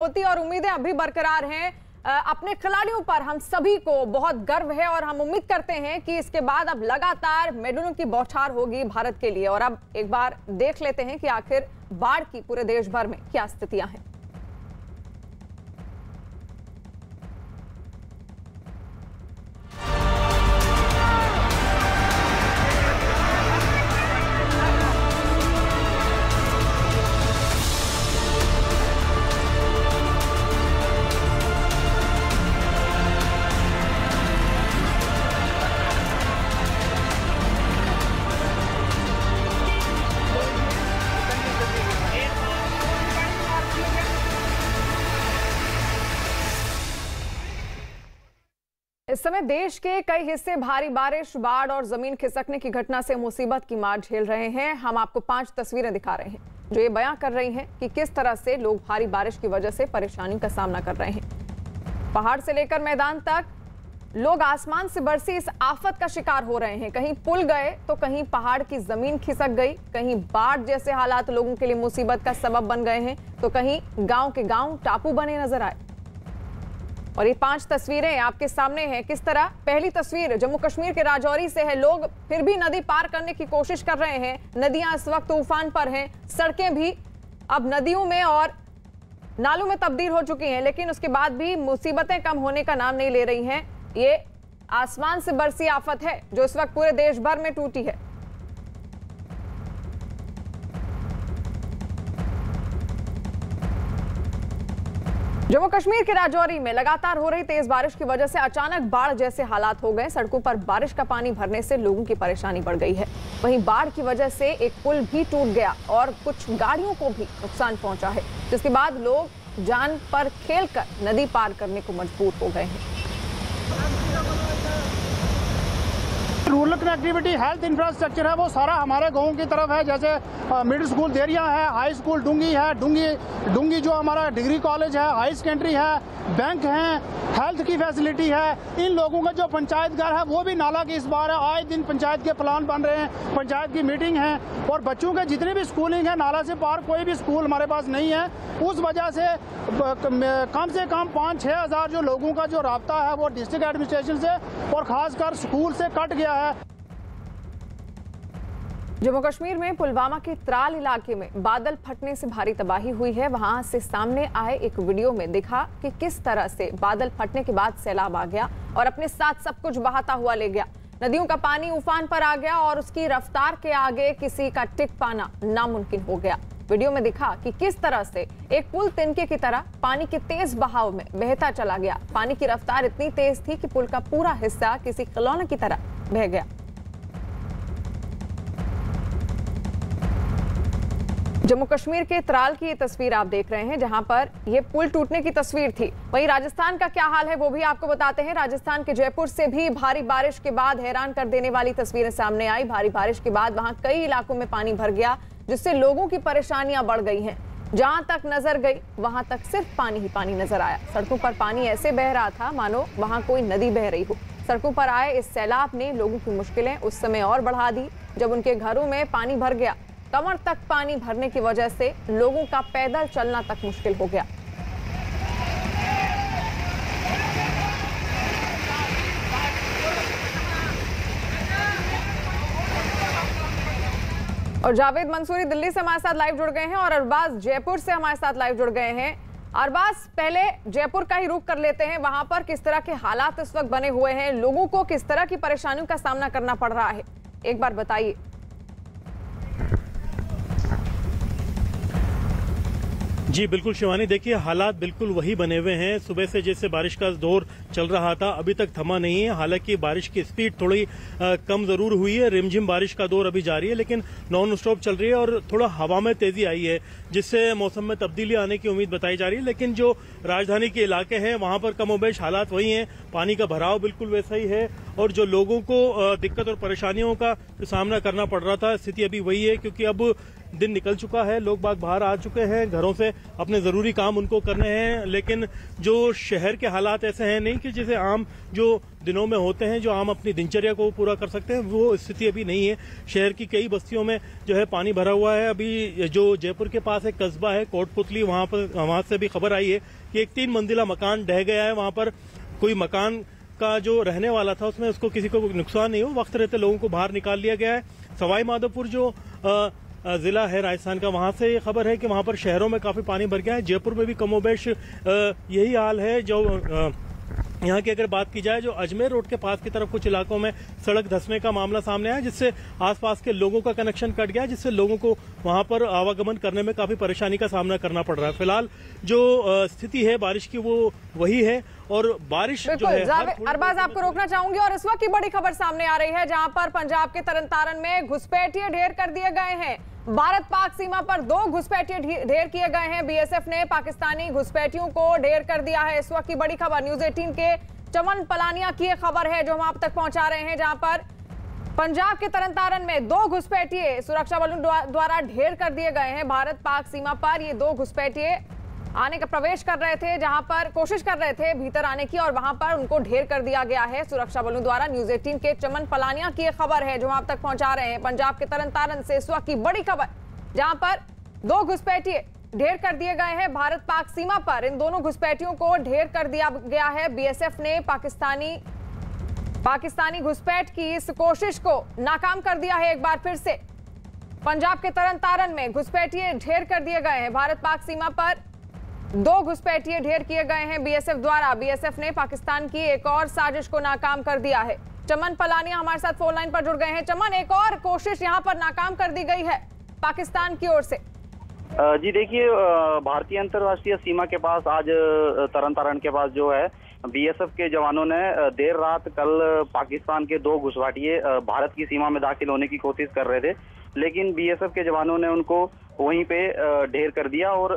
होती और उम्मीदें अभी बरकरार हैं। अपने खिलाड़ियों पर हम सभी को बहुत गर्व है और हम उम्मीद करते हैं कि इसके बाद अब लगातार मेडलों की बौछार होगी भारत के लिए। और अब एक बार देख लेते हैं कि आखिर बाढ़ की पूरे देश भर में क्या स्थितियां हैं। इस समय देश के कई हिस्से भारी बारिश, बाढ़ और जमीन खिसकने की घटना से मुसीबत की मार झेल रहे हैं। हम आपको 5 तस्वीरें दिखा रहे हैं जो ये बयां कर रही हैं कि किस तरह से लोग भारी बारिश की वजह से परेशानियों का सामना कर रहे हैं। पहाड़ से लेकर मैदान तक लोग आसमान से बरसी इस आफत का शिकार हो रहे हैं। कहीं पुल गए तो कहीं पहाड़ की जमीन खिसक गई, कहीं बाढ़ जैसे हालात लोगों के लिए मुसीबत का सबब बन गए हैं, तो कहीं गांव के गांव टापू बने नजर आए। और ये 5 तस्वीरें आपके सामने हैं। किस तरह पहली तस्वीर जम्मू कश्मीर के राजौरी से है। लोग फिर भी नदी पार करने की कोशिश कर रहे हैं। नदियां इस वक्त उफान पर हैं, सड़कें भी अब नदियों में और नालों में तब्दील हो चुकी हैं, लेकिन उसके बाद भी मुसीबतें कम होने का नाम नहीं ले रही हैं। ये आसमान से बरसी आफत है जो इस वक्त पूरे देश भर में टूटी है। जम्मू कश्मीर के राजौरी में लगातार हो रही तेज बारिश की वजह से अचानक बाढ़ जैसे हालात हो गए। सड़कों पर बारिश का पानी भरने से लोगों की परेशानी बढ़ गई है। वहीं बाढ़ की वजह से एक पुल भी टूट गया और कुछ गाड़ियों को भी नुकसान पहुंचा है, जिसके बाद लोग जान पर खेलकर नदी पार करने को मजबूर हो गए हैं। रूरल कनेक्टिविटी, हेल्थ इंफ्रास्ट्रक्चर है वो सारा हमारे गाँव की तरफ है। जैसे मिडिल स्कूल देरिया है, हाई स्कूल डूंगी है, डूंगी जो हमारा डिग्री कॉलेज है, हाई सेकेंडरी है, बैंक है, हेल्थ की फैसिलिटी है। इन लोगों का जो पंचायत घर है वो भी नाला की इस बार है। आए दिन पंचायत के प्लान बन रहे हैं, पंचायत की मीटिंग है और बच्चों के जितने भी स्कूलिंग है नाला से पार कोई भी स्कूल हमारे पास नहीं है। उस वजह से कम 5-6 हज़ार जो लोगों का जो राब्ता है वो डिस्ट्रिक्ट एडमिनिस्ट्रेशन से और खासकर स्कूल से कट गया है। जम्मू कश्मीर में पुलवामा के त्राल इलाके में बादल फटने से भारी तबाही हुई है। वहां से सामने आए एक वीडियो में दिखा कि किस तरह से बादल फटने के बाद सैलाब आ गया और अपने साथ सब कुछ बहाता हुआ ले गया। नदियों का पानी उफान पर आ गया और उसकी रफ्तार के आगे किसी का टिक पाना नामुमकिन हो गया। वीडियो में दिखा कि किस तरह से एक पुल तिनके की तरह पानी के तेज बहाव में बहता चला गया। पानी की रफ्तार इतनी तेज थी कि पुल का पूरा हिस्सा किसी खिलौने की तरह बह गया। जम्मू कश्मीर के त्राल की ये तस्वीर आप देख रहे हैं, जहां पर ये पुल टूटने की तस्वीर थी। वहीं राजस्थान का क्या हाल है वो भी आपको बताते हैं। राजस्थान के जयपुर से भी भारी बारिश के बाद हैरान कर देने वाली तस्वीरें सामने आई। भारी बारिश के बाद वहां कई इलाकों में पानी भर गया, जिससे लोगों की परेशानियां बढ़ गई हैं। जहां तक नजर गई वहां तक सिर्फ पानी ही पानी नजर आया। सड़कों पर पानी ऐसे बह रहा था मानो वहां कोई नदी बह रही हो। सड़कों पर आए इस सैलाब ने लोगों की मुश्किलें उस समय और बढ़ा दी जब उनके घरों में पानी भर गया। कमर तक पानी भरने की वजह से लोगों का पैदल चलना तक मुश्किल हो गया। और जावेद मंसूरी दिल्ली से हमारे साथ लाइव जुड़ गए हैं और अरबाज जयपुर से हमारे साथ लाइव जुड़ गए हैं। अरबाज, पहले जयपुर का ही रुख कर लेते हैं। वहां पर किस तरह के हालात इस वक्त बने हुए हैं, लोगों को किस तरह की परेशानियों का सामना करना पड़ रहा है, एक बार बताइए। जी बिल्कुल शिवानी, देखिए हालात बिल्कुल वही बने हुए हैं। सुबह से जैसे बारिश का दौर चल रहा था अभी तक थमा नहीं है। हालांकि बारिश की स्पीड थोड़ी कम जरूर हुई है। रिमझिम बारिश का दौर अभी जारी है, लेकिन नॉन स्टॉप चल रही है और थोड़ा हवा में तेजी आई है, जिससे मौसम में तब्दीली आने की उम्मीद बताई जा रही है। लेकिन जो राजधानी के इलाके हैं वहां पर कमोबेश हालात वही हैं। पानी का भराव बिल्कुल वैसा ही है और जो लोगों को दिक्कत और परेशानियों का सामना करना पड़ रहा था स्थिति अभी वही है, क्योंकि अब दिन निकल चुका है, लोग बाग बाहर आ चुके हैं घरों से, अपने जरूरी काम उनको करने हैं। लेकिन जो शहर के हालात ऐसे हैं नहीं कि जैसे आम जो दिनों में होते हैं, जो आम अपनी दिनचर्या को पूरा कर सकते हैं, वो स्थिति अभी नहीं है। शहर की कई बस्तियों में जो है पानी भरा हुआ है। अभी जो जयपुर के पास एक कस्बा है कोटपुतली, वहां से भी खबर आई है कि एक 3 मंजिला मकान ढह गया है। वहां पर कोई मकान का जो रहने वाला था उसमें उसको किसी को नुकसान नहीं हो, वक्त रहते लोगों को बाहर निकाल लिया गया है। सवाई माधोपुर जो जिला है राजस्थान का, वहां से ये खबर है कि वहां पर शहरों में काफी पानी भर गया है। जयपुर में भी कमोबेश यही हाल है। जो यहाँ की अगर बात की जाए, जो अजमेर रोड के पास की तरफ कुछ इलाकों में सड़क धंसने का मामला सामने आया, जिससे आसपास के लोगों का कनेक्शन कट गया, जिससे लोगों को वहां पर आवागमन करने में काफी परेशानी का सामना करना पड़ रहा है। फिलहाल जो स्थिति है बारिश की वो वही है, और बारिश जो है अरबाज आपको रोकना चाहूंगी। और इस वक्त की बड़ी खबर सामने आ रही है जहां पर पंजाब के तरन तारण में घुसपैठिए ढेर कर दिए गए हैं। भारत पाक सीमा पर 2 घुसपैठिए ढेर किए गए हैं। बीएसएफ ने पाकिस्तानी घुसपैठियों को ढेर कर दिया है। इस वक्त की बड़ी खबर न्यूज 18 के चमन पलानिया की खबर है जो हम आप तक पहुंचा रहे हैं, जहां पर पंजाब के तरन तारण में 2 घुसपैठिए सुरक्षा बलों द्वारा ढेर कर दिए गए हैं। भारत पाक सीमा पर ये 2 घुसपैठिए आने का प्रवेश कर रहे थे, जहां पर कोशिश कर रहे थे भीतर आने की, और वहां पर उनको ढेर कर दिया गया है सुरक्षा बलों द्वारा। न्यूज 18 के चमन पलानिया की खबर है जो हम आप तक पहुंचा रहे हैं। पंजाब के तरन तारण से इस वक्त की बड़ी खबर, जहां पर 2 घुसपैठिए ढेर कर दिए गए हैं भारत पाक सीमा पर। इन दोनों घुसपैठियों को ढेर कर दिया गया है। बीएसएफ ने पाकिस्तानी घुसपैठ की इस कोशिश को नाकाम कर दिया है। एक बार फिर से पंजाब के तरन तारण में घुसपैठिए ढेर कर दिए गए हैं। भारत पाक सीमा पर 2 घुसपैठिए ढेर किए गए हैं बीएसएफ द्वारा। बीएसएफ ने पाकिस्तान की एक और साजिश को नाकाम कर दिया है। चमन पलानिया हमारे साथ फोन लाइन पर जुड़ गए हैं। चमन, एक और कोशिश यहां पर नाकाम कर दी गई है पाकिस्तान की ओर से। जी देखिए, भारतीय अंतर्राष्ट्रीय सीमा के पास आज तरन तारण के पास जो है बीएसएफ के जवानों ने देर रात कल पाकिस्तान के 2 घुसपैठिए भारत की सीमा में दाखिल होने की कोशिश कर रहे थे, लेकिन बीएसएफ के जवानों ने उनको वहीं पे ढेर कर दिया। और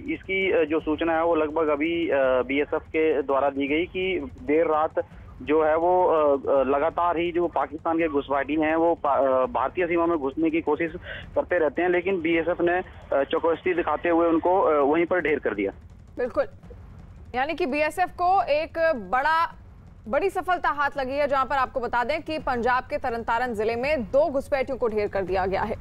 इसकी जो सूचना है वो लगभग अभी बीएसएफ के द्वारा दी गई कि देर रात जो है वो लगातार ही जो पाकिस्तान के घुसपैठी हैं वो भारतीय सीमा में घुसने की कोशिश करते रहते हैं, लेकिन बीएसएफ ने चौकसी दिखाते हुए उनको वहीं पर ढेर कर दिया। बिल्कुल, यानी कि बीएसएफ को एक बड़ी सफलता हाथ लगी है, जहां पर आपको बता दें कि पंजाब के तरन तारण जिले में 2 घुसपैठियों को ढेर कर दिया गया है।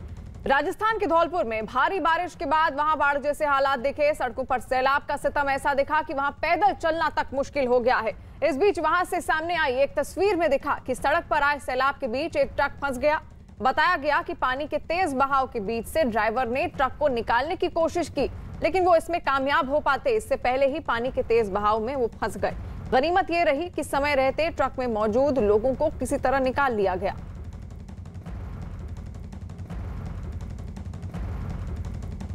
राजस्थान के धौलपुर में भारी बारिश के बाद वहां बाढ़ जैसे हालात दिखे। सड़कों पर सैलाब का सितम ऐसा दिखा कि वहां पैदल चलना तक मुश्किल हो गया है। इस बीच वहां से सामने आई एक तस्वीर में दिखा कि सड़क पर आए सैलाब के बीच एक ट्रक फंस गया। बताया गया कि पानी के तेज बहाव के बीच से ड्राइवर ने ट्रक को निकालने की कोशिश की, लेकिन वो इसमें कामयाब हो पाते इससे पहले ही पानी के तेज बहाव में वो फंस गए। गनीमत ये रही कि समय रहते ट्रक में मौजूद लोगों को किसी तरह निकाल लिया गया।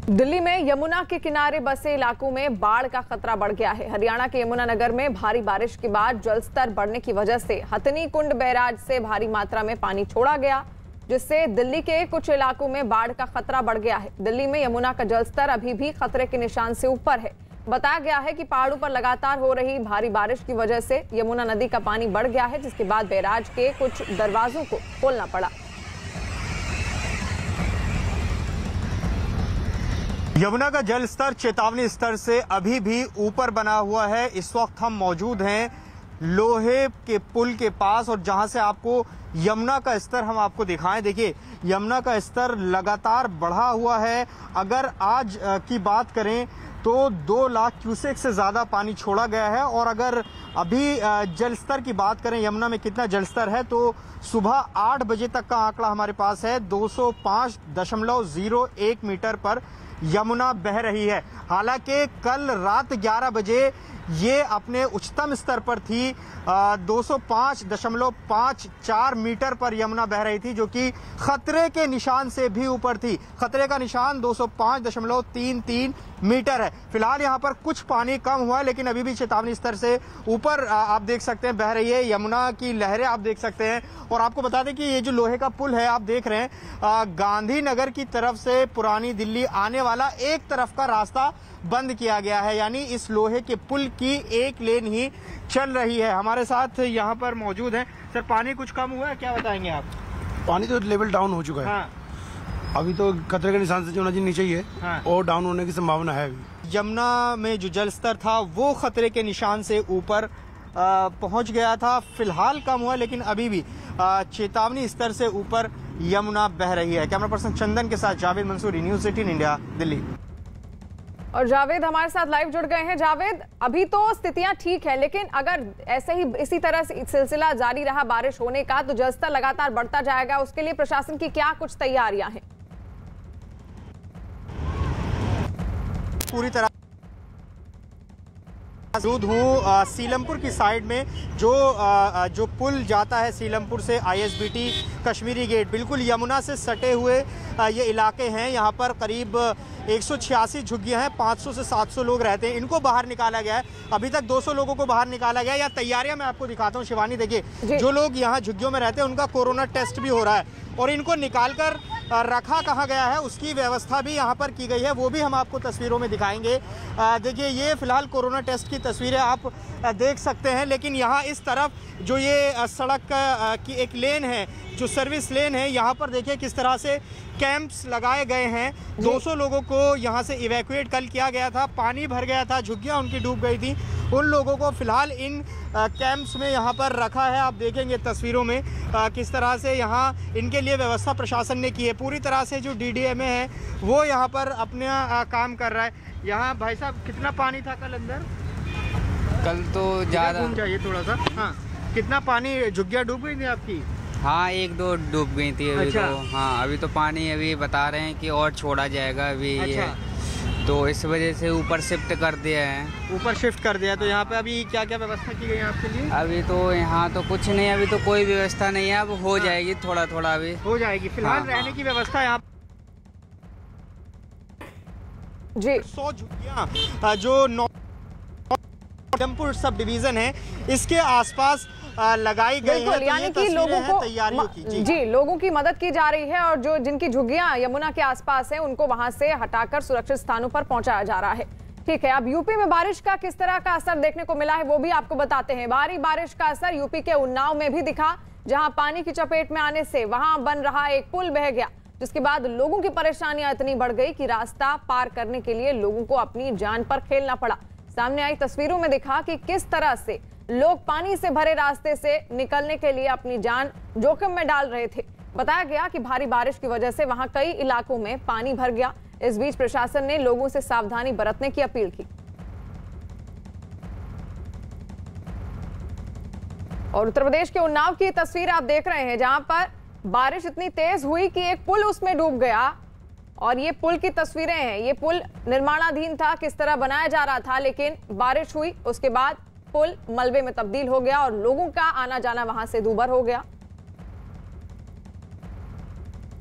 दिल्ली में यमुना के किनारे बसे इलाकों में बाढ़ का खतरा बढ़ गया है। हरियाणा के यमुनानगर में भारी बारिश के बाद जलस्तर बढ़ने की वजह से हथनी कुंड बैराज से भारी मात्रा में पानी छोड़ा गया, जिससे दिल्ली के कुछ इलाकों में बाढ़ का खतरा बढ़ गया है। दिल्ली में यमुना का जलस्तर अभी भी खतरे के निशान से ऊपर है। बताया गया है कि पहाड़ों पर लगातार हो रही भारी बारिश की वजह से यमुना नदी का पानी बढ़ गया है, जिसके बाद बैराज के कुछ दरवाजों को खोलना पड़ा। यमुना का जल स्तर चेतावनी स्तर से अभी भी ऊपर बना हुआ है। इस वक्त हम मौजूद हैं लोहे के पुल के पास, और जहां से आपको यमुना का स्तर हम आपको दिखाएं। देखिए, यमुना का स्तर लगातार बढ़ा हुआ है। अगर आज की बात करें तो 2 लाख क्यूसेक से ज्यादा पानी छोड़ा गया है। और अगर अभी जल स्तर की बात करें यमुना में कितना जल स्तर है, तो सुबह 8 बजे तक का आंकड़ा हमारे पास है 205.01 मीटर पर यमुना बह रही है। हालांकि कल रात 11 बजे ये अपने उच्चतम स्तर पर थी, 205.54 मीटर पर यमुना बह रही थी, जो कि खतरे के निशान से भी ऊपर थी। खतरे का निशान 205.33 मीटर है। फिलहाल यहाँ पर कुछ पानी कम हुआ है, लेकिन अभी भी चेतावनी स्तर से ऊपर आप देख सकते हैं बह रही है यमुना की लहरें आप देख सकते हैं। और आपको बता दें कि ये जो लोहे का पुल है आप देख रहे हैं, गांधीनगर की तरफ से पुरानी दिल्ली आने वाला एक तरफ का रास्ता बंद किया गया है, यानी इस लोहे के पुल की एक लेन ही चल रही है। हमारे साथ यहाँ पर मौजूद है सर, पानी कुछ कम हुआ है, क्या बताएंगे आप? पानी तो लेवल डाउन हो चुका है। हाँ। अभी तो खतरे के निशान से जो नदी नीचे ही है। हाँ। और डाउन होने की संभावना है अभी। यमुना में जो जल स्तर था वो खतरे के निशान से ऊपर पहुंच गया था। फिलहाल कम हुआ, लेकिन अभी भी चेतावनी स्तर से ऊपर यमुना बह रही है। कैमरा पर्सन चंदन के साथ जावेद मंसूरी, न्यूज़ 18 इंडिया, दिल्ली। और जावेद हमारे साथ लाइव जुड़ गए हैं। जावेद, अभी तो स्थितियां ठीक है, लेकिन अगर ऐसे ही इसी तरह से सिलसिला जारी रहा बारिश होने का तो जलस्तर लगातार बढ़ता जाएगा। उसके लिए प्रशासन की क्या कुछ तैयारियां हैं? पूरी तरह मौजूद हूँ सीलमपुर की साइड में, जो पुल जाता है सीलमपुर से ISBT कश्मीरी गेट, बिल्कुल यमुना से सटे हुए ये इलाके हैं। यहाँ पर करीब 186 झुग्गियाँ हैं, 500 से 700 लोग रहते हैं। इनको बाहर निकाला गया है। अभी तक 200 लोगों को बाहर निकाला गया है। या तैयारियां मैं आपको दिखाता हूँ शिवानी। देखिए, जो लोग यहाँ झुग्गियों में रहते हैं उनका कोरोना टेस्ट भी हो रहा है, और इनको निकाल कर रखा कहाँ गया है उसकी व्यवस्था भी यहाँ पर की गई है, वो भी हम आपको तस्वीरों में दिखाएंगे। देखिए, ये फिलहाल कोरोना टेस्ट की तस्वीरें आप देख सकते हैं। लेकिन यहाँ इस तरफ जो ये सड़क की एक लेन है, जो सर्विस लेन है, यहाँ पर देखिए किस तरह से कैंप्स लगाए गए हैं। 200 लोगों को यहाँ से इवैक्यूएट कल किया गया था। पानी भर गया था, झुग्गियाँ उनकी डूब गई थी। उन लोगों को फिलहाल इन कैंप्स में यहाँ पर रखा है। आप देखेंगे तस्वीरों में किस तरह से यहाँ इनके लिए व्यवस्था प्रशासन ने की है। पूरी तरह से जो DDMA है वो यहाँ पर अपना काम कर रहा है। यहाँ भाई साहब, कितना पानी था कल अंदर? कल तो ज़्यादा। घूम जाइए थोड़ा सा। हाँ, कितना पानी? झुग्गियाँ डूब गई थी आपकी? हाँ, 1-2 डूब गई थी अभी। अच्छा। तो हाँ, अभी तो पानी अभी बता रहे हैं कि और छोड़ा जाएगा अभी। अच्छा। तो इस वजह से ऊपर शिफ्ट कर दिया है। ऊपर शिफ्ट कर दिया। तो यहाँ पे अभी क्या क्या व्यवस्था की गई है आपके लिए? अभी तो यहाँ तो कुछ नहीं, अभी तो कोई व्यवस्था नहीं है। अब हो जाएगी थोड़ा थोड़ा, अभी हो जाएगी। फिलहाल हाँ, रहने की व्यवस्था यहाँ जी 100 झुग्गियाँ जो उधमपुर सब डिवीजन है इसके आसपास लगाई गई है। बिल्कुल, यानी कि लोगों को तैयारियों की जी लोगों की मदद की जा रही है, और जो जिनकी झुग्गियां यमुना के आसपास हैं उनको वहां से हटाकर सुरक्षित स्थानों पर पहुंचाया जा रहा है। ठीक है, अब यूपी में बारिश का किस तरह का असर देखने को मिला है वो भी आपको बताते हैं। भारी बारिश का असर यूपी के उन्नाव में भी दिखा, जहां पानी की चपेट में आने से वहां बन रहा एक पुल बह गया, जिसके बाद लोगों की परेशानियां इतनी बढ़ गई कि रास्ता पार करने के लिए लोगों को अपनी जान पर खेलना पड़ा। सामने आई तस्वीरों में दिखा कि किस तरह से लोग पानी से भरे रास्ते से निकलने के लिए अपनी जान जोखिम में डाल रहे थे। बताया गया कि भारी बारिश की वजह से वहां कई इलाकों में पानी भर गया। इस बीच प्रशासन ने लोगों से सावधानी बरतने की अपील की। और उत्तर प्रदेश के उन्नाव की तस्वीर आप देख रहे हैं, जहां पर बारिश इतनी तेज हुई कि एक पुल उसमें डूब गया। और ये पुल की तस्वीरें हैं। ये पुल निर्माणाधीन था, किस तरह बनाया जा रहा था, लेकिन बारिश हुई, उसके बाद पुल मलबे में तब्दील हो गया और लोगों का आना जाना वहां से दूभर हो गया।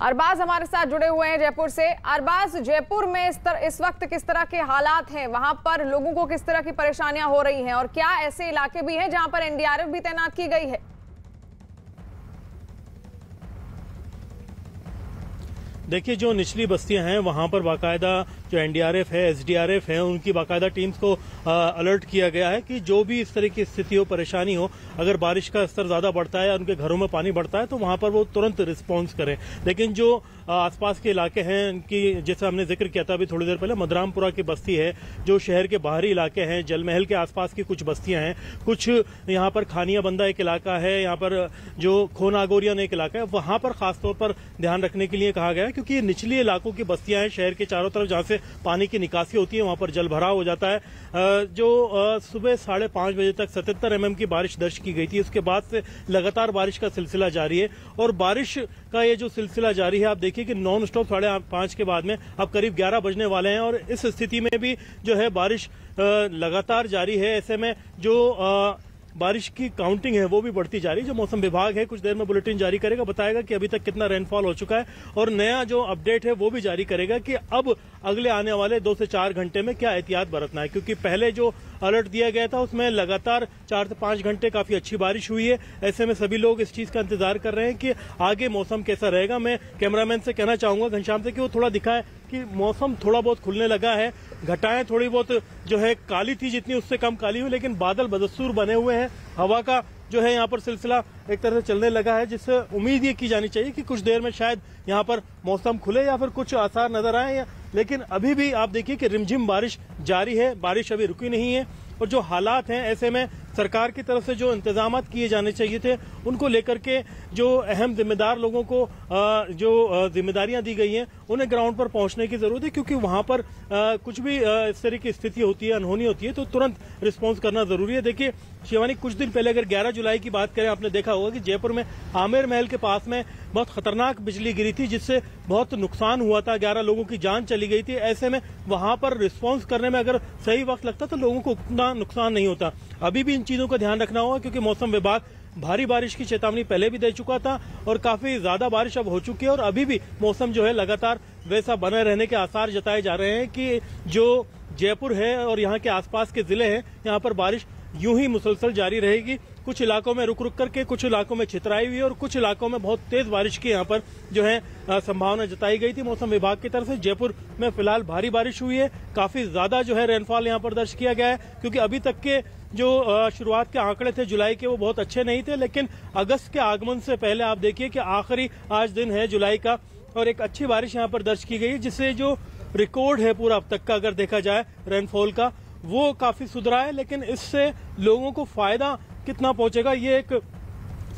अरबाज हमारे साथ जुड़े हुए हैं जयपुर से। अरबाज, जयपुर में इस वक्त किस तरह के हालात हैं? वहां पर लोगों को किस तरह की परेशानियां हो रही हैं, और क्या ऐसे इलाके भी हैं जहां पर NDRF भी तैनात की गई है? देखिए, जो निचली बस्तियां हैं वहां पर बाकायदा जो NDRF है, SDRF है, उनकी बाकायदा टीम्स को अलर्ट किया गया है कि जो भी इस तरह की स्थिति हो, परेशानी हो, अगर बारिश का स्तर ज्यादा बढ़ता है, उनके घरों में पानी बढ़ता है, तो वहां पर वो तुरंत रिस्पॉन्स करें। लेकिन जो आसपास के इलाके हैं उनकी, जैसे हमने जिक्र किया था अभी थोड़ी देर पहले, मधरामपुरा की बस्ती है, जो शहर के बाहरी इलाके हैं, जलमहल के आसपास की कुछ बस्तियां हैं, कुछ यहाँ पर खानिया बंदा एक इलाका है, यहाँ पर जो खोनागोरियन एक इलाका है, वहां पर खासतौर पर ध्यान रखने के लिए कहा गया है, क्योंकि निचली इलाकों की बस्तियां हैं शहर के चारों तरफ, जहां से पानी की निकासी होती है, वहां पर जल भराव हो जाता है। जो सुबह 5:30 बजे तक 77 mm की बारिश दर्ज की गई थी। उसके बाद से लगातार बारिश का सिलसिला जारी है, और बारिश का ये जो सिलसिला जारी है, आप देखिए कि नॉन स्टॉप 5:30 के बाद में अब करीब 11 बजने वाले हैं, और इस स्थिति में भी जो है बारिश लगातार जारी है। ऐसे में जो बारिश की काउंटिंग है वो भी बढ़ती जा रही है। जो मौसम विभाग है कुछ देर में बुलेटिन जारी करेगा, बताएगा कि अभी तक कितना रेनफॉल हो चुका है, और नया जो अपडेट है वो भी जारी करेगा कि अब अगले आने वाले 2 से 4 घंटे में क्या एहतियात बरतना है, क्योंकि पहले जो अलर्ट दिया गया था उसमें लगातार 4 से 5 घंटे काफी अच्छी बारिश हुई है। ऐसे में सभी लोग इस चीज का इंतजार कर रहे हैं कि आगे मौसम कैसा रहेगा। मैं कैमरामैन से कहना चाहूंगा, घनश्याम से, कि वो थोड़ा दिखाए कि मौसम थोड़ा बहुत खुलने लगा है, घटाएं थोड़ी बहुत जो है काली थी, जितनी उससे कम काली हुई, लेकिन बादल बदस्तूर बने हुए हैं। हवा का जो है यहाँ पर सिलसिला एक तरह से चलने लगा है, जिससे उम्मीद ये की जानी चाहिए कि कुछ देर में शायद यहाँ पर मौसम खुले या फिर कुछ आसार नजर आए। लेकिन अभी भी आप देखिए कि रिमझिम बारिश जारी है, बारिश अभी रुकी नहीं है। और जो हालात हैं, ऐसे में सरकार की तरफ से जो इंतजाम किए जाने चाहिए थे, उनको लेकर के जो अहम जिम्मेदार लोगों को जो जिम्मेदारियां दी गई हैं, उन्हें ग्राउंड पर पहुंचने की जरूरत है, क्योंकि वहां पर कुछ भी इस तरह की स्थिति होती है, अनहोनी होती है, तो तुरंत रिस्पॉन्स करना जरूरी है। देखिए शिवानी, कुछ दिन पहले अगर 11 जुलाई की बात करें, आपने देखा होगा कि जयपुर में आमेर महल के पास में बहुत खतरनाक बिजली गिरी थी, जिससे बहुत नुकसान हुआ था, 11 लोगों की जान चली गई थी। ऐसे में वहां पर रिस्पॉन्स करने में अगर सही वक्त लगता तो लोगों को उतना नुकसान नहीं होता। अभी भी इन चीजों का ध्यान रखना होगा, क्योंकि मौसम विभाग भारी बारिश की चेतावनी पहले भी दे चुका था और काफी ज्यादा बारिश अब हो चुकी है। और अभी भी मौसम जो है लगातार वैसा बने रहने के आसार जताए जा रहे हैं कि जो जयपुर है और यहाँ के आसपास के जिले हैं, यहाँ पर बारिश यूं ही मुसलसल जारी रहेगी। कुछ इलाकों में रुक रुक करके, कुछ इलाकों में छितराई हुई और कुछ इलाकों में बहुत तेज बारिश की यहाँ पर जो है संभावना जताई गई थी मौसम विभाग की तरफ से। जयपुर में फिलहाल भारी बारिश हुई है, काफी ज्यादा जो है रेनफॉल यहाँ पर दर्ज किया गया है, क्योंकि अभी तक के जो शुरुआत के आंकड़े थे जुलाई के, वो बहुत अच्छे नहीं थे। लेकिन अगस्त के आगमन से पहले आप देखिए कि आखिरी आज दिन है जुलाई का और एक अच्छी बारिश यहाँ पर दर्ज की गई, जिससे जो रिकॉर्ड है पूरा अब तक का अगर देखा जाए रेनफॉल का, वो काफी सुधरा है। लेकिन इससे लोगों को फायदा कितना पहुंचेगा, ये एक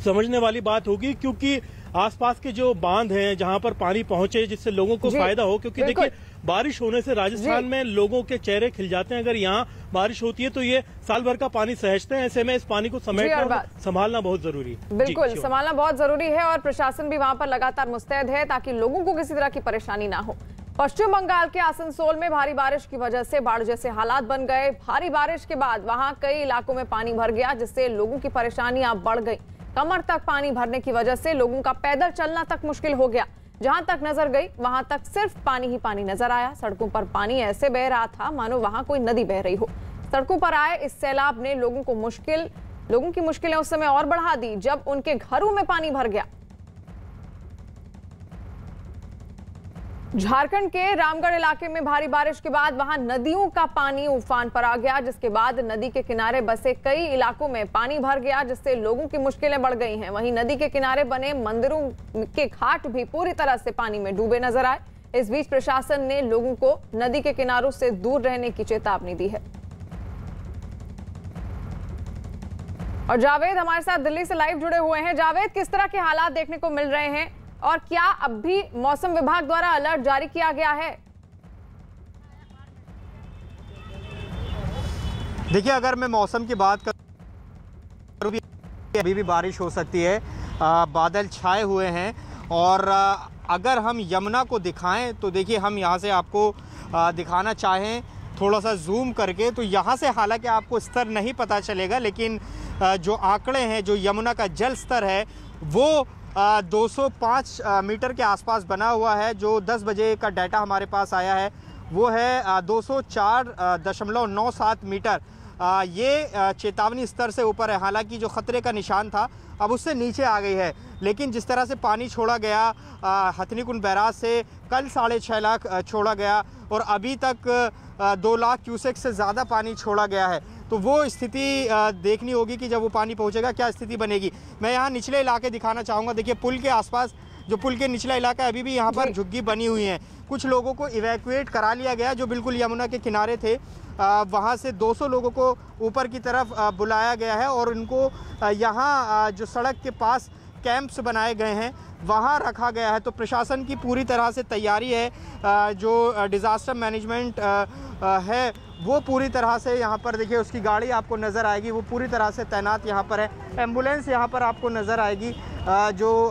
समझने वाली बात होगी, क्योंकि आसपास के जो बांध हैं जहां पर पानी पहुंचे, जिससे लोगों को फायदा हो। क्योंकि देखिए बारिश होने से राजस्थान में लोगों के चेहरे खिल जाते हैं। अगर यहाँ बारिश होती है तो ये साल भर का पानी सहेजते हैं, ऐसे में इस पानी को समेटना संभालना बहुत जरूरी है। बिल्कुल, संभालना बहुत जरूरी है और प्रशासन भी वहां पर लगातार मुस्तैद है ताकि लोगों को किसी तरह की परेशानी ना हो। पश्चिम बंगाल के आसनसोल में भारी बारिश की वजह से बाढ़ जैसे हालात बन गए। भारी बारिश के बाद वहां कई इलाकों में पानी भर गया, जिससे लोगों की परेशानियां बढ़ गई। कमर तक पानी भरने की वजह से लोगों का पैदल चलना तक मुश्किल हो गया। जहां तक नजर गई वहां तक सिर्फ पानी ही पानी नजर आया। सड़कों पर पानी ऐसे बह रहा था मानो वहां कोई नदी बह रही हो। सड़कों पर आए इस सैलाब ने लोगों की मुश्किलें उस समय और बढ़ा दी जब उनके घरों में पानी भर गया। झारखंड के रामगढ़ इलाके में भारी बारिश के बाद वहां नदियों का पानी उफान पर आ गया, जिसके बाद नदी के किनारे बसे कई इलाकों में पानी भर गया, जिससे लोगों की मुश्किलें बढ़ गई हैं। वहीं नदी के किनारे बने मंदिरों के घाट भी पूरी तरह से पानी में डूबे नजर आए। इस बीच प्रशासन ने लोगों को नदी के किनारों से दूर रहने की चेतावनी दी है। और जावेद हमारे साथ दिल्ली से लाइव जुड़े हुए हैं। जावेद, किस तरह के हालात देखने को मिल रहे हैं और क्या अब भी मौसम विभाग द्वारा अलर्ट जारी किया गया है? देखिए, अगर मैं मौसम की बात करूं, अभी भी बारिश हो सकती है। बादल छाए हुए हैं और अगर हम यमुना को दिखाएं तो देखिए, हम यहां से आपको दिखाना चाहें थोड़ा सा जूम करके, तो यहाँ से हालांकि आपको स्तर नहीं पता चलेगा, लेकिन जो आंकड़े हैं, जो यमुना का जल स्तर है वो 205 मीटर के आसपास बना हुआ है। जो 10 बजे का डाटा हमारे पास आया है वो है 204.97 मीटर। ये चेतावनी स्तर से ऊपर है। हालांकि जो खतरे का निशान था अब उससे नीचे आ गई है, लेकिन जिस तरह से पानी छोड़ा गया हथनीकुंड बैराज से, कल 6.5 लाख छोड़ा गया और अभी तक 2 लाख क्यूसेक से ज़्यादा पानी छोड़ा गया है, तो वो स्थिति देखनी होगी कि जब वो पानी पहुंचेगा क्या स्थिति बनेगी। मैं यहाँ निचले इलाके दिखाना चाहूँगा। देखिए, पुल के आसपास, जो पुल के निचला इलाका है, अभी भी यहाँ पर झुग्गी बनी हुई है। कुछ लोगों को इवैक्यूएट करा लिया गया जो बिल्कुल यमुना के किनारे थे। वहाँ से 200 लोगों को ऊपर की तरफ बुलाया गया है और उनको यहाँ जो सड़क के पास कैंप्स बनाए गए हैं वहाँ रखा गया है। तो प्रशासन की पूरी तरह से तैयारी है। जो डिज़ास्टर मैनेजमेंट है वो पूरी तरह से यहाँ पर, देखिए उसकी गाड़ी आपको नज़र आएगी, वो पूरी तरह से तैनात यहाँ पर है। एम्बुलेंस यहाँ पर आपको नज़र आएगी जो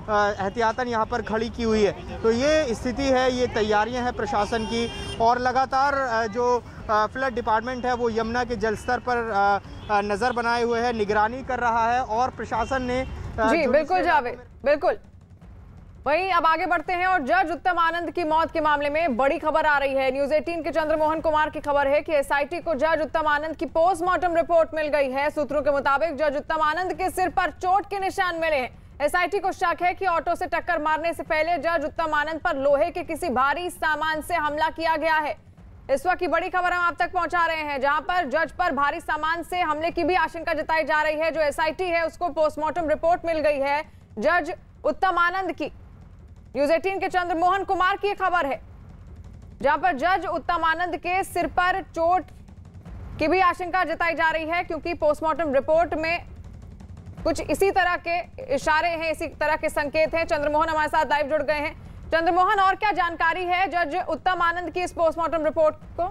एहतियातन यहाँ पर खड़ी की हुई है। तो ये स्थिति है, ये तैयारियां हैं प्रशासन की। और लगातार जो फ्लड डिपार्टमेंट है वो यमुना के जलस्तर पर नज़र बनाए हुए है, निगरानी कर रहा है और प्रशासन ने जी बिल्कुल जावेद, बिल्कुल। वहीं अब आगे बढ़ते हैं और जज उत्तम आनंद की मौत के मामले में बड़ी खबर आ रही है। न्यूज़ 18 के चंद्रमोहन कुमार की खबर है कि एसआईटी को जज उत्तम आनंद की पोस्टमार्टम रिपोर्ट मिल गई है। सूत्रों के मुताबिक जज उत्तम आनंद के सिर पर चोट के निशान मिले हैं। एसआईटी को शक है कि ऑटो से टक्कर मारने से पहले जज उत्तम आनंद पर लोहे के किसी भारी सामान से हमला किया गया है। इस वक्त की बड़ी खबर हम आप तक पहुंचा रहे हैं, जहां पर जज पर भारी सामान से हमले की भी आशंका जताई जा रही है। जो एसआईटी है उसको पोस्टमार्टम रिपोर्ट मिल गई है जज उत्तम आनंद की। न्यूज़ 18 के चंद्रमोहन कुमार की खबर है, जहां पर जज उत्तम आनंद के सिर पर चोट की भी आशंका जताई जा रही है, क्योंकि पोस्टमार्टम रिपोर्ट में कुछ इसी तरह के इशारे हैं, इसी तरह के संकेत हैं। चंद्रमोहन हमारे साथ लाइव जुड़ गए हैं। चंद्रमोहन, और क्या जानकारी है जज उत्तम आनंद की इस पोस्टमार्टम रिपोर्ट को?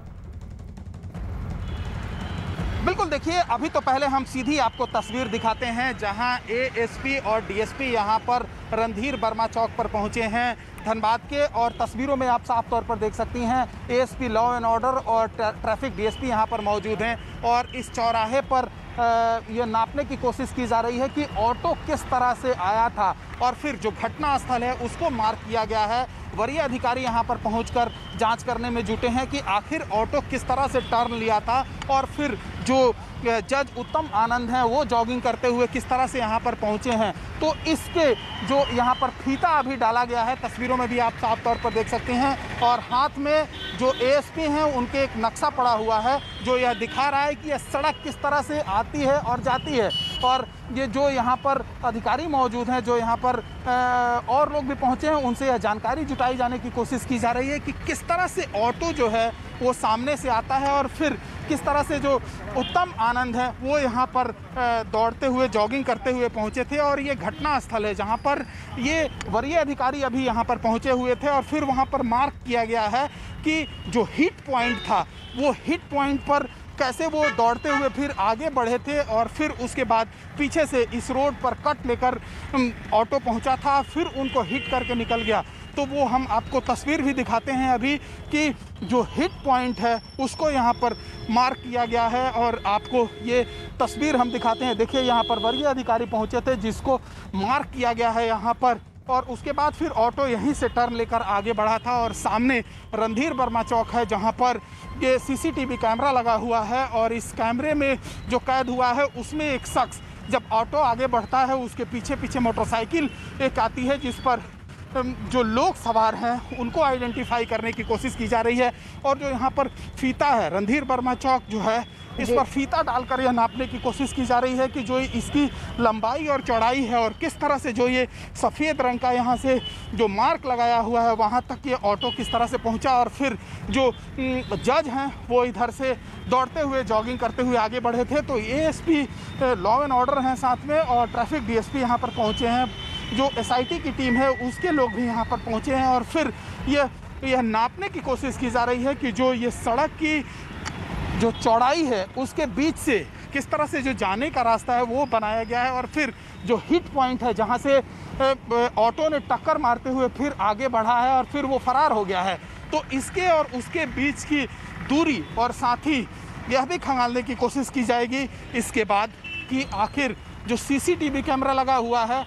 बिल्कुल, देखिए अभी तो पहले हम सीधी आपको तस्वीर दिखाते हैं, जहां एएसपी और डीएसपी यहां पर रणधीर वर्मा चौक पर पहुंचे हैं धनबाद के, और तस्वीरों में आप साफ तौर पर देख सकती हैं एएसपी लॉ एंड ऑर्डर और ट्रैफिक डीएसपी यहां पर मौजूद हैं। और इस चौराहे पर ये नापने की कोशिश की जा रही है कि ऑटो किस तरह से आया था, और फिर जो घटना स्थल है उसको मार्क किया गया है। वरीय अधिकारी यहां पर पहुंचकर जांच करने में जुटे हैं कि आखिर ऑटो किस तरह से टर्न लिया था, और फिर जो जज उत्तम आनंद हैं वो जॉगिंग करते हुए किस तरह से यहां पर पहुंचे हैं। तो इसके जो यहां पर फीता अभी डाला गया है, तस्वीरों में भी आप साफ तौर पर देख सकते हैं, और हाथ में जो एएसपी हैं उनके एक नक्शा पड़ा हुआ है जो यह दिखा रहा है कि यह सड़क किस तरह से आती है और जाती है। और ये जो यहाँ पर अधिकारी मौजूद हैं, जो यहाँ पर और लोग भी पहुँचे हैं, उनसे यह जानकारी जुटाई जाने की कोशिश की जा रही है कि किस तरह से ऑटो जो है वो सामने से आता है, और फिर किस तरह से जो उत्तम आनंद है वो यहाँ पर दौड़ते हुए जॉगिंग करते हुए पहुँचे थे। और ये घटना स्थल है जहाँ पर ये वरीय अधिकारी अभी यहाँ पर पहुँचे हुए थे, और फिर वहाँ पर मार्क किया गया है कि जो हिट पॉइंट था वो हिट पॉइंट पर कैसे वो दौड़ते हुए फिर आगे बढ़े थे, और फिर उसके बाद पीछे से इस रोड पर कट लेकर ऑटो पहुंचा था, फिर उनको हिट करके निकल गया। तो वो हम आपको तस्वीर भी दिखाते हैं अभी कि जो हिट पॉइंट है उसको यहाँ पर मार्क किया गया है, और आपको ये तस्वीर हम दिखाते हैं। देखिए यहाँ पर वरीय अधिकारी पहुँचे थे जिसको मार्क किया गया है यहाँ पर, और उसके बाद फिर ऑटो यहीं से टर्न लेकर आगे बढ़ा था। और सामने रणधीर वर्मा चौक है जहां पर ये सीसीटीवी कैमरा लगा हुआ है, और इस कैमरे में जो कैद हुआ है उसमें एक शख्स जब ऑटो आगे बढ़ता है उसके पीछे पीछे मोटरसाइकिल एक आती है जिस पर जो लोग सवार हैं उनको आइडेंटिफाई करने की कोशिश की जा रही है। और जो यहाँ पर फीता है, रणधीर वर्मा चौक जो है, इस पर फीता डालकर यह नापने की कोशिश की जा रही है कि जो इसकी लंबाई और चौड़ाई है, और किस तरह से जो ये सफ़ेद रंग का यहाँ से जो मार्क लगाया हुआ है वहाँ तक ये ऑटो किस तरह से पहुँचा। और फिर जो जज हैं वो इधर से दौड़ते हुए जॉगिंग करते हुए आगे बढ़े थे। तो एएसपी लॉ एंड ऑर्डर हैं साथ में, और ट्रैफिक डीएसपी यहाँ पर पहुँचे हैं, जो एसआईटी की टीम है उसके लोग भी यहाँ पर पहुँचे हैं। और फिर यह नापने की कोशिश की जा रही है कि जो ये सड़क की जो चौड़ाई है उसके बीच से किस तरह से जो जाने का रास्ता है वो बनाया गया है, और फिर जो हिट पॉइंट है जहाँ से ऑटो ने टक्कर मारते हुए फिर आगे बढ़ा है और फिर वो फरार हो गया है। तो इसके और उसके बीच की दूरी और साथ ही यह भी खंगालने की कोशिश की जाएगी इसके बाद कि आखिर जो सीसीटीवी कैमरा लगा हुआ है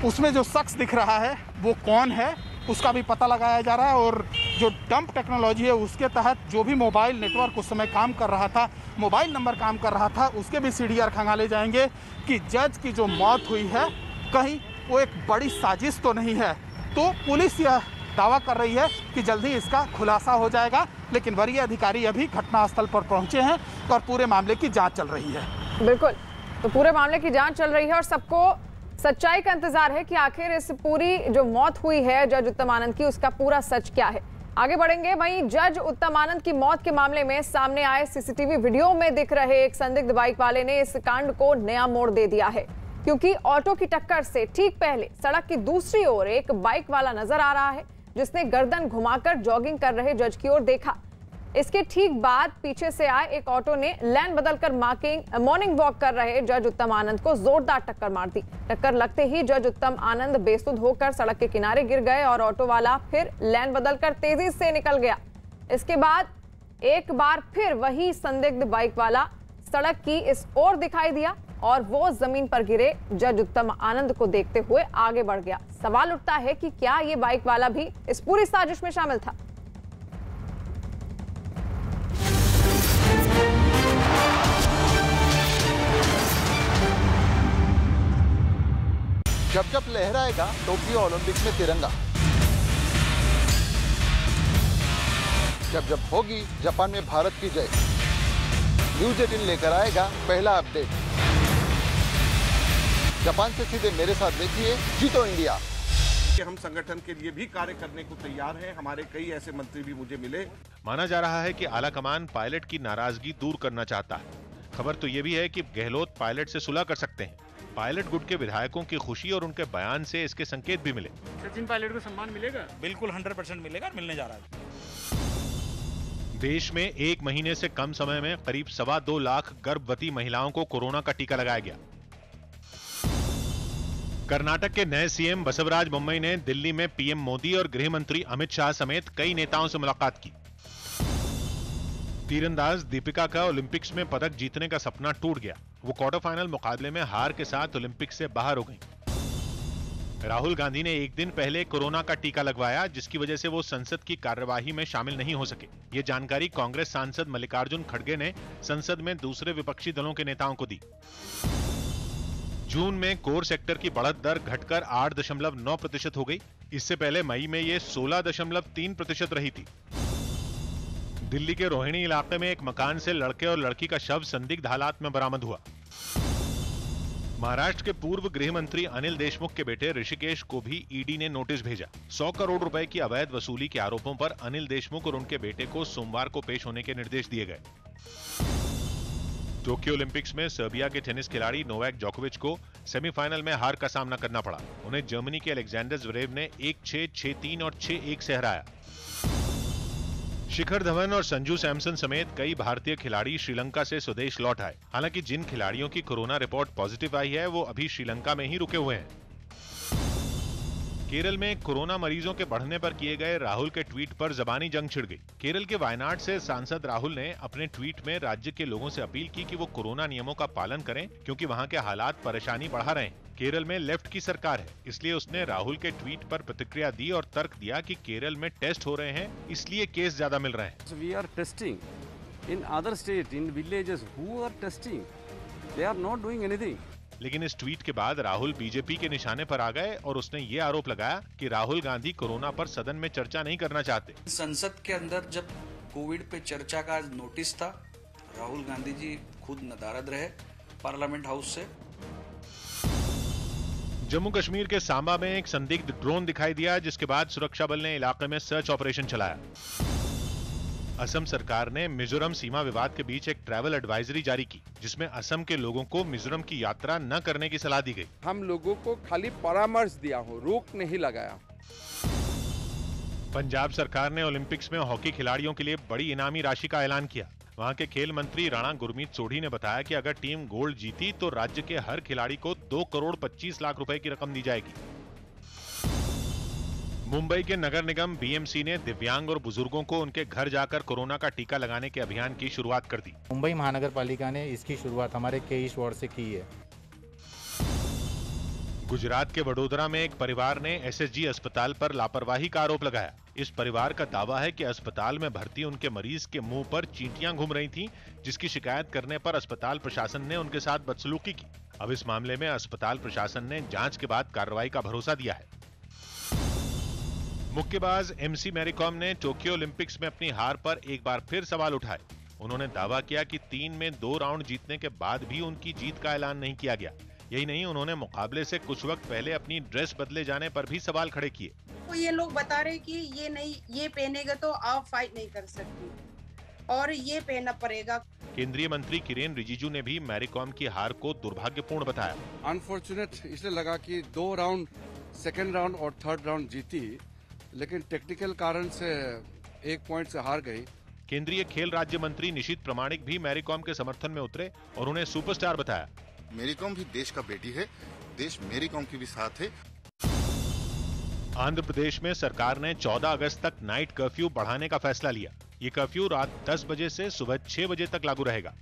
उसमें जो शख्स दिख रहा है वो कौन है, उसका भी पता लगाया जा रहा है। और जो डंप टेक्नोलॉजी है उसके तहत जो भी मोबाइल नेटवर्क उस समय काम कर रहा था, मोबाइल नंबर काम कर रहा था, उसके भी सीडीआर खंगाले जाएंगे कि जज की जो मौत हुई है कहीं वो एक बड़ी साजिश तो नहीं है। तो पुलिस यह दावा कर रही है कि जल्दी इसका खुलासा हो जाएगा, लेकिन वरीय अधिकारी अभी घटनास्थल पर पहुंचे हैं और पूरे मामले की जाँच चल रही है। बिल्कुल, तो पूरे मामले की जाँच चल रही है और सबको सच्चाई का इंतजार है कि आखिर इस पूरी जो मौत हुई है जज उत्तम आनंद की उसका पूरा सच क्या है। आगे बढ़ेंगे। वहीं जज उत्तम आनंद की मौत के मामले में सामने आए सीसीटीवी वीडियो में दिख रहे एक संदिग्ध बाइक वाले ने इस कांड को नया मोड़ दे दिया है, क्योंकि ऑटो की टक्कर से ठीक पहले सड़क की दूसरी ओर एक बाइक वाला नजर आ रहा है जिसने गर्दन घुमाकर जॉगिंग कर रहे जज की ओर देखा। इसके ठीक बाद पीछे से आए एक ऑटो ने लाइन बदलकर मॉर्निंग वॉक कर रहे जज उत्तम आनंद को जोरदार टक्कर मार दी। टक्कर लगते ही जज उत्तम आनंद बेसुध होकर सड़क के किनारे गिर गए और ऑटो वाला फिर लाइन बदलकर तेजी से निकल गया। इसके बाद एक बार फिर वही संदिग्ध बाइक वाला सड़क की इस ओर दिखाई दिया और वो जमीन पर गिरे जज उत्तम आनंद को देखते हुए आगे बढ़ गया। सवाल उठता है कि क्या ये बाइक वाला भी इस पूरी साजिश में शामिल था? जब जब लहराएगा टोक्यो ओलंपिक में तिरंगा, जब होगी जापान में भारत की जय। न्यूज़ 18 लेकर आएगा पहला अपडेट। जापान से सीधे मेरे साथ देखिए जीतो इंडिया। हम संगठन के लिए भी कार्य करने को तैयार हैं। हमारे कई ऐसे मंत्री भी मुझे मिले। माना जा रहा है कि आला कमान पायलट की नाराजगी दूर करना चाहता है। खबर तो ये भी है कि गहलोत पायलट से सुलह कर सकते हैं। पायलट गुट के विधायकों की खुशी और उनके बयान से इसके संकेत भी मिले। सचिन पायलट को सम्मान मिलेगा? बिल्कुल 100% मिलेगा, मिलने जा रहा है। देश में एक महीने से कम समय में करीब 2.25 लाख गर्भवती महिलाओं को कोरोना का टीका लगाया गया। कर्नाटक के नए सीएम बसवराज बोम्मई ने दिल्ली में पीएम मोदी और गृह मंत्री अमित शाह समेत कई नेताओं से मुलाकात की। तीरंदाज दीपिका का ओलंपिक्स में पदक जीतने का सपना टूट गया। वो क्वार्टर फाइनल मुकाबले में हार के साथ ओलंपिक से बाहर हो गईं। राहुल गांधी ने एक दिन पहले कोरोना का टीका लगवाया, जिसकी वजह से वो संसद की कार्यवाही में शामिल नहीं हो सके। ये जानकारी कांग्रेस सांसद मल्लिकार्जुन खड़गे ने संसद में दूसरे विपक्षी दलों के नेताओं को दी। जून में कोर सेक्टर की बढ़त दर घटकर 8.9% हो गई। इससे पहले मई में ये 16.3% रही थी। दिल्ली के रोहिणी इलाके में एक मकान से लड़के और लड़की का शव संदिग्ध हालात में बरामद हुआ। महाराष्ट्र के पूर्व गृह मंत्री अनिल देशमुख के बेटे ऋषिकेश को भी ईडी ने नोटिस भेजा। 100 करोड़ रुपए की अवैध वसूली के आरोपों पर अनिल देशमुख और उनके बेटे को सोमवार को पेश होने के निर्देश दिए गए। टोक्यो ओलंपिक्स में सर्बिया के टेनिस खिलाड़ी नोवाक जोकोविच को सेमीफाइनल में हार का सामना करना पड़ा। उन्हें जर्मनी के अलेक्जेंडर ज़्वेरेव ने 1-6, 6-3 और 6-1 से हराया। शिखर धवन और संजू सैमसन समेत कई भारतीय खिलाड़ी श्रीलंका से स्वदेश लौट आए। हालांकि जिन खिलाड़ियों की कोरोना रिपोर्ट पॉजिटिव आई है वो अभी श्रीलंका में ही रुके हुए हैं। केरल में कोरोना मरीजों के बढ़ने पर किए गए राहुल के ट्वीट पर जबानी जंग छिड़ गई। केरल के वायनाड से सांसद राहुल ने अपने ट्वीट में राज्य के लोगों से अपील की कि वो कोरोना नियमों का पालन करें, क्योंकि वहां के हालात परेशानी बढ़ा रहे हैं। केरल में लेफ्ट की सरकार है, इसलिए उसने राहुल के ट्वीट पर प्रतिक्रिया दी और तर्क दिया कि केरल में टेस्ट हो रहे हैं, इसलिए केस ज्यादा मिल रहे हैं। We are testing in other states, in villages who are testing, they are not doing anything. लेकिन इस ट्वीट के बाद राहुल बीजेपी के निशाने पर आ गए और उसने ये आरोप लगाया कि राहुल गांधी कोरोना पर सदन में चर्चा नहीं करना चाहते। संसद के अंदर जब कोविड पे चर्चा का नोटिस था, राहुल गांधी जी खुद नदारद रहे पार्लियामेंट हाउस से। जम्मू कश्मीर के सांबा में एक संदिग्ध ड्रोन दिखाई दिया, जिसके बाद सुरक्षा बल ने इलाके में सर्च ऑपरेशन चलाया। असम सरकार ने मिजोरम सीमा विवाद के बीच एक ट्रैवल एडवाइजरी जारी की, जिसमें असम के लोगों को मिजोरम की यात्रा न करने की सलाह दी गई। हम लोगों को खाली परामर्श दिया हो, रोक नहीं लगाया। पंजाब सरकार ने ओलंपिक्स में हॉकी खिलाड़ियों के लिए बड़ी इनामी राशि का ऐलान किया। वहां के खेल मंत्री राणा गुरमीत सोढ़ी ने बताया कि अगर टीम गोल्ड जीती तो राज्य के हर खिलाड़ी को 2 करोड़ 25 लाख रुपए की रकम दी जाएगी। मुंबई के नगर निगम बीएमसी ने दिव्यांग और बुजुर्गों को उनके घर जाकर कोरोना का टीका लगाने के अभियान की शुरुआत कर दी। मुंबई महानगर पालिका ने इसकी शुरुआत हमारे केईस वार्ड से की है। गुजरात के वडोदरा में एक परिवार ने एसएसजी अस्पताल पर लापरवाही का आरोप लगाया। इस परिवार का दावा है कि अस्पताल में भर्ती उनके मरीज के मुंह पर चींटियां घूम रही थीं, जिसकी शिकायत करने पर अस्पताल प्रशासन ने उनके साथ बदसलूकी की। अब इस मामले में अस्पताल प्रशासन ने जांच के बाद कार्रवाई का भरोसा दिया है। मुक्केबाज एमसी मैरीकॉम ने टोक्यो ओलंपिक्स में अपनी हार पर एक बार फिर सवाल उठाए। उन्होंने दावा किया कि 3 में 2 राउंड जीतने के बाद भी उनकी जीत का ऐलान नहीं किया गया। यही नहीं, उन्होंने मुकाबले से कुछ वक्त पहले अपनी ड्रेस बदले जाने पर भी सवाल खड़े किए। तो ये लोग बता रहे कि ये पहनेगा तो आप फाइट नहीं कर सकती और ये पहनना पड़ेगा। केंद्रीय मंत्री किरेन रिजिजू ने भी मैरीकॉम की हार को दुर्भाग्यपूर्ण बताया। अनफॉर्चुनेट इसलिए लगा कि 2 राउंड, सेकेंड राउंड और थर्ड राउंड जीती, लेकिन टेक्निकल कारण से 1 पॉइंट से हार गई। केंद्रीय खेल राज्य मंत्री निशित प्रमाणिक भी मैरीकॉम के समर्थन में उतरे और उन्हें सुपरस्टार बताया। मैरीकॉम भी देश का बेटी है, देश मैरीकॉम के भी साथ है। आंध्र प्रदेश में सरकार ने 14 अगस्त तक नाइट कर्फ्यू बढ़ाने का फैसला लिया। ये कर्फ्यू रात 10 बजे से सुबह 6 बजे तक लागू रहेगा।